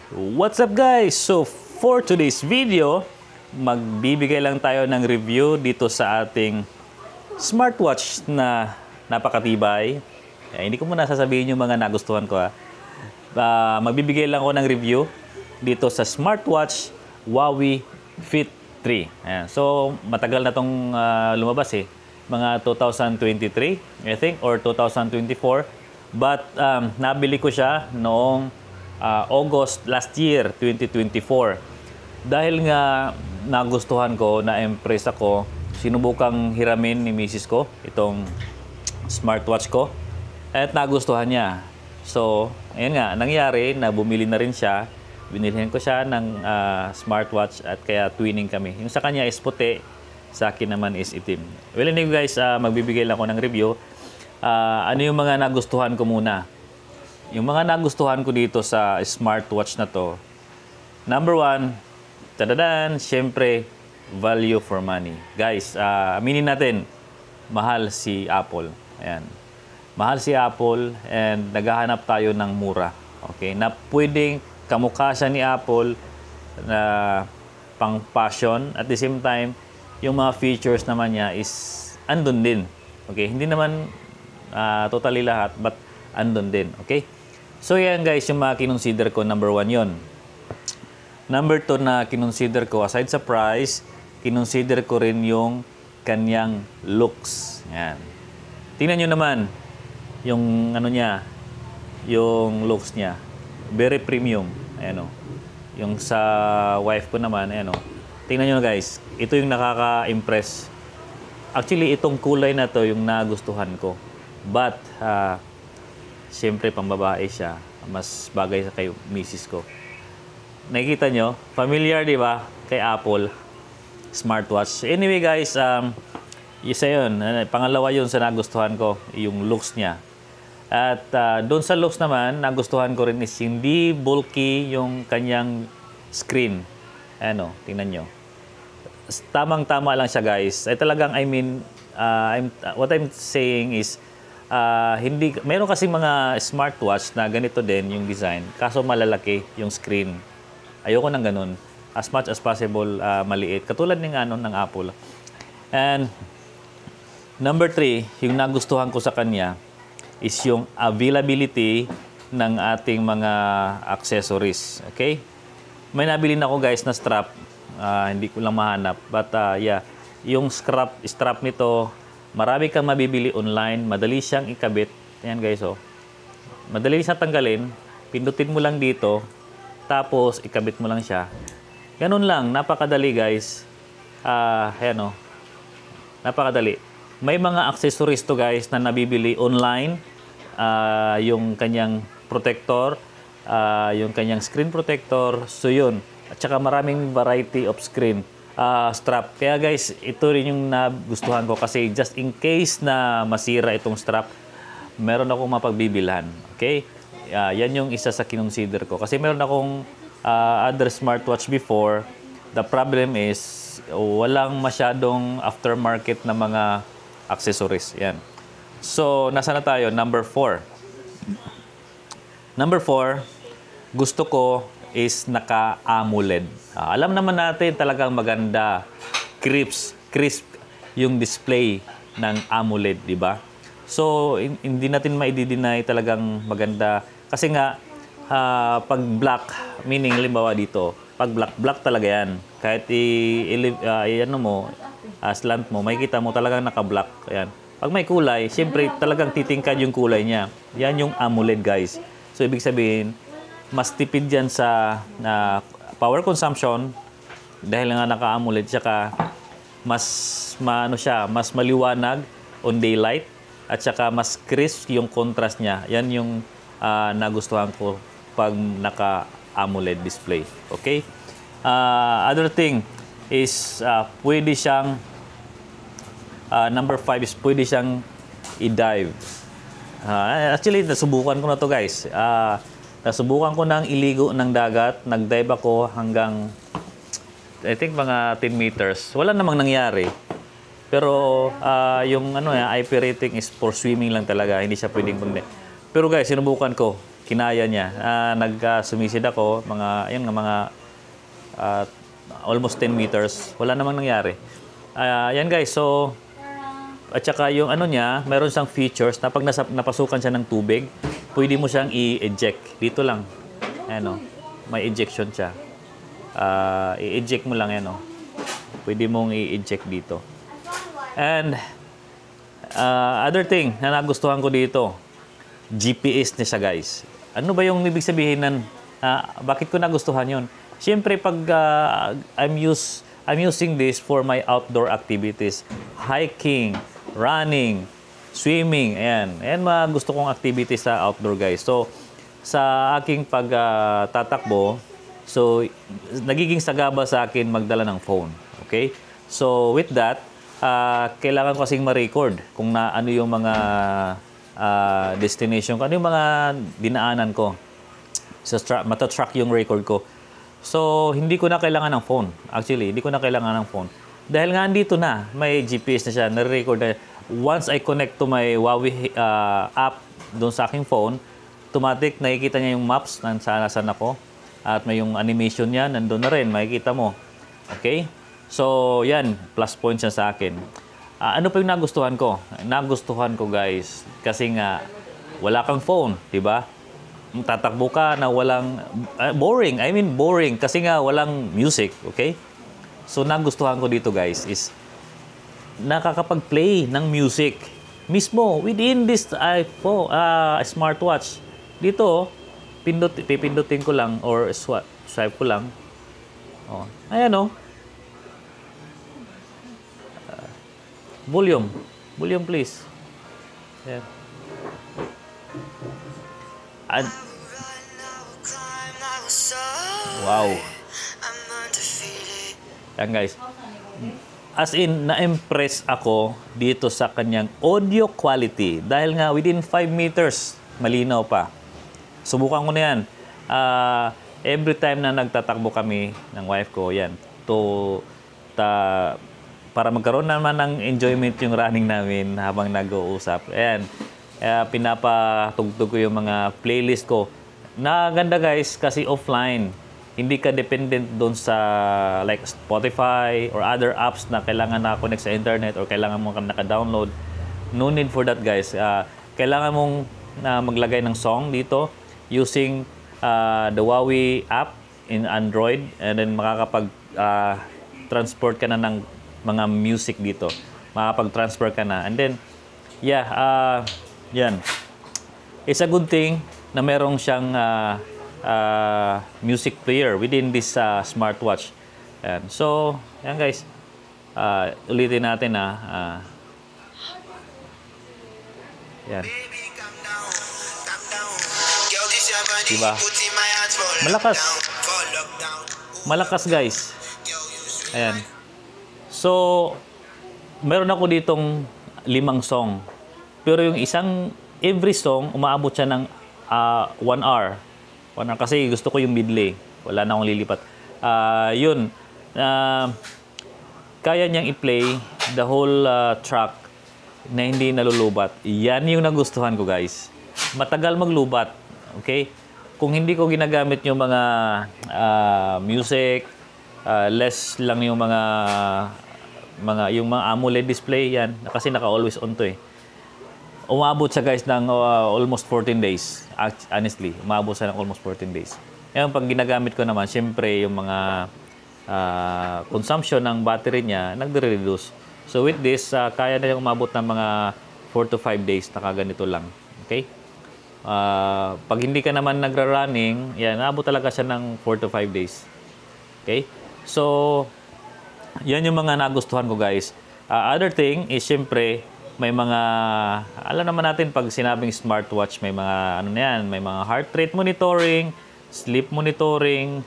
What's up guys? So for today's video, magbibigay lang tayo ng review dito sa ating smartwatch na napakatibay. Hindi ko muna sasabihin yung mga nagustuhan ko. Magbibigay lang ako ng review dito sa smartwatch Huawei Fit 3. Ayan. So matagal na tong lumabas eh. Mga 2023 I think or 2024. But nabili ko siya noong August last year, 2024. Dahil nga nagustuhan ko, na-impress ako, sinubukang hiramin ni misis ko itong smartwatch ko at nagustuhan niya. So, ayun nga, nangyari na bumili na rin siya. Binilhin ko siya ng smartwatch at kaya twinning kami. Yung sa kanya is puti, sa akin naman is itim. Well, anyway guys, magbibigay lang ako ng review. Ano yung mga nagustuhan ko muna? Yung mga nagustuhan ko dito sa smartwatch na to, number one, tadadan, syempre, value for money. Guys, aminin natin, mahal si Apple. Ayan. Mahal si Apple and naghahanap tayo ng mura. Okay? Na pwedeng kamukha siya ni Apple na pang fashion. At the same time, yung mga features naman niya is andun din. Okay? Hindi naman totally lahat, but andun din. Okay? So yan guys, yung mga kinonsider ko, number one yon. Number two na kinonsider ko, aside sa price, kinonsider ko rin yung kanyang looks. Yan. Tingnan nyo naman, yung ano niya, yung looks niya. Very premium. Ayan o. Yung sa wife ko naman, ayan o. Tingnan nyo guys, ito yung nakaka-impress. Actually, itong kulay na to yung nagustuhan ko. But, siyempre, pambabae siya. Mas bagay sa kay misis ko. Nakikita nyo? Familiar, di ba? Kay Apple. Smartwatch. Anyway, guys, isa yun. Pangalawa yun sa nagustuhan ko. Yung looks niya. At doon sa looks naman, nagustuhan ko rin is hindi bulky yung kanyang screen. Ano, tingnan nyo. Tamang-tama lang siya, guys. Ay talagang, I mean, what I'm saying is, hindi, meron kasi mga smartwatch na ganito din yung design, kaso malalaki yung screen. Ayoko ng ganun. As much as possible, maliit. Katulad ng Apple. And number 3, yung nagustuhan ko sa kanya is yung availability ng ating mga accessories. Okay? May nabili na ako guys na strap. Hindi ko lang mahanap. But yeah, yung strap nito, marami kang mabibili online, madali siyang ikabit. Ayan guys, oh. Madali siyang tanggalin, pindutin mo lang dito, tapos ikabit mo lang siya. Ganun lang, napakadali guys. Ayan, oh. Napakadali. May mga accessories to guys na nabibili online. Yung kanyang protector, yung kanyang screen protector, so yun. At saka maraming variety of screen. Strap. Kaya guys, ito rin yung nagustuhan ko kasi just in case na masira itong strap, meron akong mapagbibilhan. Okay? Yan yung isa sa kinonsider ko. Kasi meron akong other smartwatch before. The problem is, walang masyadong aftermarket na mga accessories. Yan. So, nasa na tayo? Number 4. Number 4, gusto ko is naka-AMOLED. Alam naman natin talagang maganda, crisp yung display ng AMOLED, di ba? So, hindi natin ma-deny talagang maganda. Kasi nga, pag black, meaning halimbawa dito, pag black talaga yan. Kahit slant mo, makikita mo talagang naka-black. Ayan. Pag may kulay, siyempre talagang titingkad yung kulay niya. Yan yung AMOLED, guys. So, ibig sabihin, mas tipid yan sa power consumption dahil nga naka-AMOLED, tsaka mas mas maliwanag on daylight at tsaka mas crisp yung contrast niya. Yan yung nagustuhan ko pag naka-AMOLED display. Okay? Other thing is pwede siyang number 5 is pwede siyang i-dive. Actually, nasubukan ko na to guys. Nasubukan ko nang iligo ng dagat. Nag-dive ako hanggang, I think, mga 10 meters. Wala namang nangyari. Pero, yung IP rating is for swimming lang talaga. Hindi siya pwedeng kundi. Pero guys, sinubukan ko. kinaya niya. Nag-sumisid ako, mga almost 10 meters. Wala namang nangyari. Yan guys, so at saka yung ano niya, meron siyang features na pag napasukan siya ng tubig, pwede mo siyang i-eject. Dito lang. Ayan o. May ejection siya. I-eject mo lang yan o. Pwede mong i-eject dito. And other thing na nagustuhan ko dito, GPS niya siya guys. Ano ba yung ibig sabihin ng bakit ko nagustuhan yun? Siyempre pag I'm using this for my outdoor activities. Hiking, running, swimming, ayan. Ayan mga gusto kong activities sa outdoor guys. So, sa aking pagtatakbo, so, nagiging sagaba sa akin magdala ng phone. Okay? So, with that, kailangan ko kasing ma-record kung ano yung mga destination ko, ano yung mga dinaanan ko. So, matatrack yung record ko. So, hindi ko na kailangan ng phone. Actually, hindi ko na kailangan ng phone. Dahil nga andito na, may GPS na siya, nare-record na. Once I connect to my Huawei app doon sa aking phone, automatic nakikita niya yung maps, saan ako. At may yung animation niya, nandun na rin, makikita mo. Okay? So, yan, plus points yan sa akin. Ano pa yung nagustuhan ko? Nagustuhan ko guys, kasi nga, wala kang phone, di ba? Tatakbo ka na walang, boring, boring, kasi nga walang music, okay? So, nagustuhan ko dito guys is nakakapag-play ng music mismo within this iPhone, smartwatch. Dito, pipindutin ko lang or swipe ko lang. Oh, ayan oh. Volume. Volume please. Ayan. Wow. Yan guys. As in, na-impress ako dito sa kanyang audio quality. Dahil nga, within 5 meters, malinaw pa. Subukan ko na yan. Every time na nagtatakbo kami ng wife ko, yan. Para magkaroon naman ng enjoyment yung running namin habang nag-uusap. Ayan. Pinapatugtog ko yung mga playlist ko. Naganda guys, kasi offline. Hindi ka dependent doon sa like Spotify or other apps na kailangan na-connect sa internet or kailangan mo naka-download. No need for that guys. Kailangan mong maglagay ng song dito using the Huawei app in Android, and then makakapag-transport ka na ng mga music dito. Makakapag-transfer ka na. And then, yeah, yan. It's a good thing na merong siyang music player within this smartwatch. Ayan. So, yan guys. Ulitin natin yan. Diba? Malakas. Malakas guys. Ayan. So, meron ako ditong 5 song. Pero yung every song, umaabot siya ng 1 hour. 1 hour kasi gusto ko yung medley. Wala na akong lilipat. Yun. Kaya niyang i-play the whole track na hindi nalulubat. Yan yung nagustuhan ko guys. Matagal maglubat. Okay? Kung hindi ko ginagamit yung mga music, less lang yung mga AMOLED display yan kasi naka-always on to eh. Umabot siya guys ng almost 14 days. Honestly, umabot siya ng almost 14 days. Ngayon, pag ginagamit ko naman, syempre yung mga consumption ng battery niya, nagre-reduce. So with this, kaya na siyang umabot ng mga 4 to 5 days na kaganito lang. Okay? Pag hindi ka naman nagra-running, yan, naabot talaga siya ng 4 to 5 days. Okay? So, yan yung mga nagustuhan ko guys. Other thing is, syempre, may mga, alam naman natin pag sinabing smartwatch, may mga, ano na yan, may mga heart rate monitoring, sleep monitoring,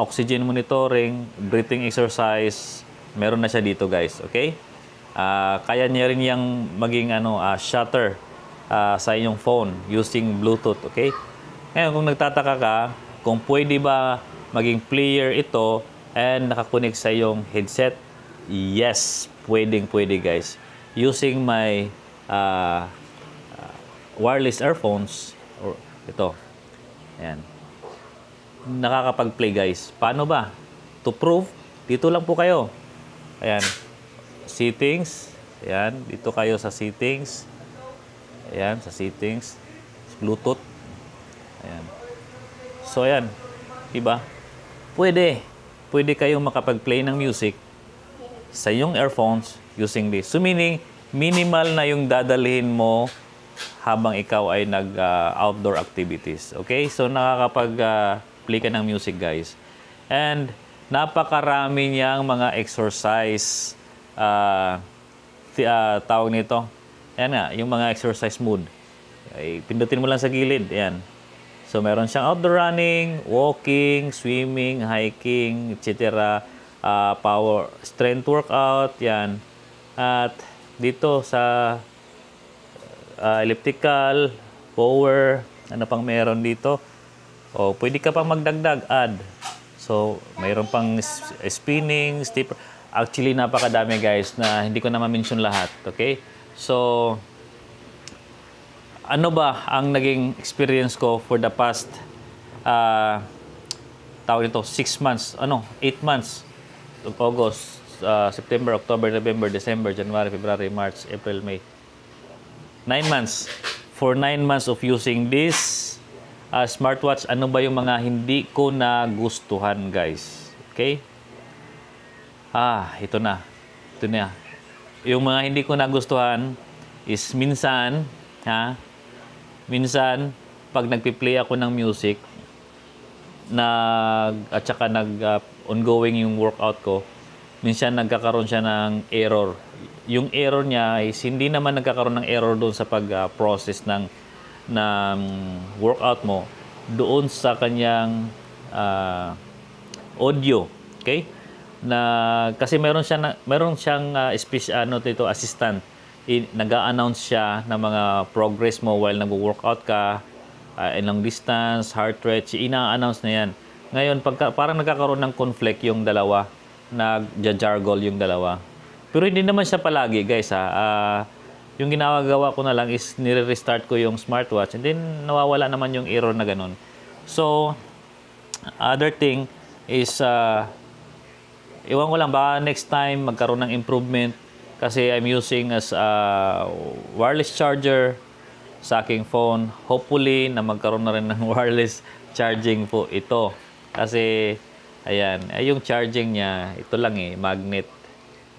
oxygen monitoring, breathing exercise, meron na siya dito guys, okay? Kaya niya rin yung maging shutter sa inyong phone using Bluetooth, okay? Ngayon, kung nagtataka ka, kung pwede ba maging player ito and nakakunik sa iyong headset, yes, pwede guys. Using my wireless earphones, or ito, Ayan. Nakakapag-play guys. Paano ba? To prove, dito lang po kayo. Ayan. Settings. Ayan. Dito kayo sa settings. Ayan. Sa settings. Bluetooth. Ayan. So, ayan. Diba? Pwede. Pwede kayong makapag-play ng music sa iyong earphones using this. So, meaning, minimal na yung dadalhin mo habang ikaw ay nag-outdoor activities. Okay? So, nakakapag-play ka ng music, guys. And, napakarami niyang mga exercise tawag nito. Ayan nga, yung mga exercise mood. Ay, pindutin mo lang sa gilid. Ayan. So, meron siyang outdoor running, walking, swimming, hiking, etc. Power, strength workout. Yan. At dito sa elliptical, power, ano pang meron dito? O, pwede ka pang magdagdag, add. So, mayroon pang spinning, stepper. Actually, napakadami guys na hindi ko na ma-mention lahat. Okay? So, ano ba ang naging experience ko for the past tawag ito, 6 months, 8 months. August, September, October, November, December, January, February, March, April, May. 9 months. For 9 months of using this smartwatch, ano ba yung mga hindi ko nagustuhan, guys? Okay? Ito na. Ito na. Yung mga hindi ko nagustuhan is minsan, minsan, pag nagpi-play ako ng music, at saka ongoing yung workout ko, minsan nagkakaroon siya ng error. Yung error niya is hindi naman nagkakaroon ng error doon sa pag-process ng workout mo, doon sa kanyang audio. Okay? Kasi meron siyang assistant. Nag-a-announce siya ng mga progress mo while nag-workout ka, ilang distance, heart rate, ina-announce na yan. Ngayon, parang nagkakaroon ng conflict yung dalawa, nag-jargle yung dalawa. Pero hindi naman siya palagi, guys. Yung ginagawa ko na lang is nire-restart ko yung smartwatch and then nawawala naman yung error na ganun. So, other thing is, iwan ko lang, baka next time magkaroon ng improvement. Kasi I'm using as a wireless charger sa aking phone. Hopefully na magkaroon na rin ng wireless charging po ito. Kasi, ayan, yung charging niya, ito lang magnet.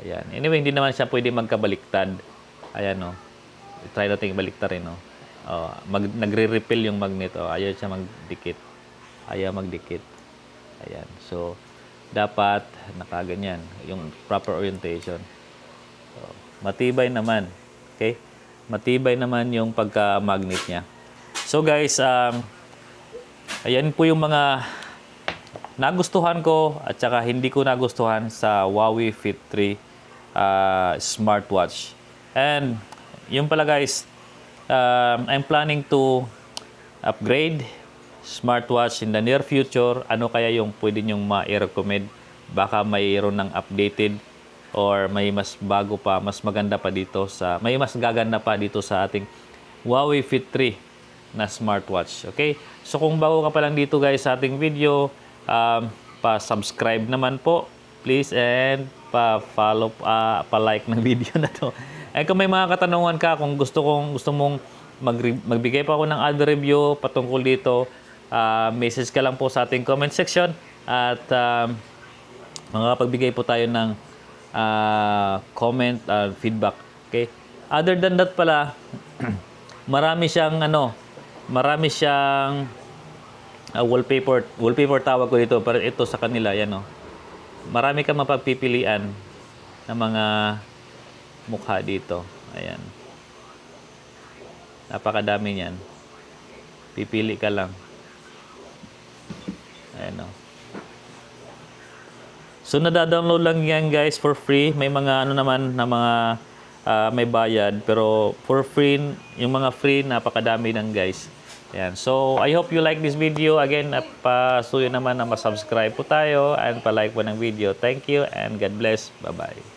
Ayan. Anyway, hindi naman siya pwede magkabaliktad. Ayan, try natin ibaliktad rin, nagre-repel yung magnet. Ayaw siya magdikit. Ayaw magdikit. Ayan. So, dapat nakaganyan. Yung proper orientation. Matibay naman. Okay? Matibay naman yung pagka-magnet niya. So guys, ayan po yung mga nagustuhan ko at saka hindi ko nagustuhan sa Huawei Fit 3 smartwatch. And yun pala guys, I'm planning to upgrade smartwatch in the near future. Ano kaya yung pwede nyong ma-recommend? Baka mayroon ng updated or may mas bago pa, mas maganda pa dito may mas gaganda pa dito sa ating Huawei Fit 3 na smartwatch. Okay? So kung bago ka pa lang dito guys sa ating video, pa-subscribe naman po please and pa-follow, pa-like ng video na to. And kung may mga katanungan ka, kung gusto mong magbigay pa ako ng other review patungkol dito, message ka lang po sa ating comment section at pagbigay po tayo ng comment feedback. Okay? Other than that pala, marami siyang wallpaper tawag ko dito, pero ito sa kanila yan, marami kang mapagpipilian ng mga mukha dito. Ayan. Napakadami niyan. Pipili ka lang. Ayan, So, nada-download lang yan guys for free. May mga naman na mga may bayad. Pero for free, yung mga free, napakadami ng guys. Ayan. So, I hope you like this video. Again, pasuyo naman na masubscribe po tayo and pa-like po ng video. Thank you and God bless. Bye-bye.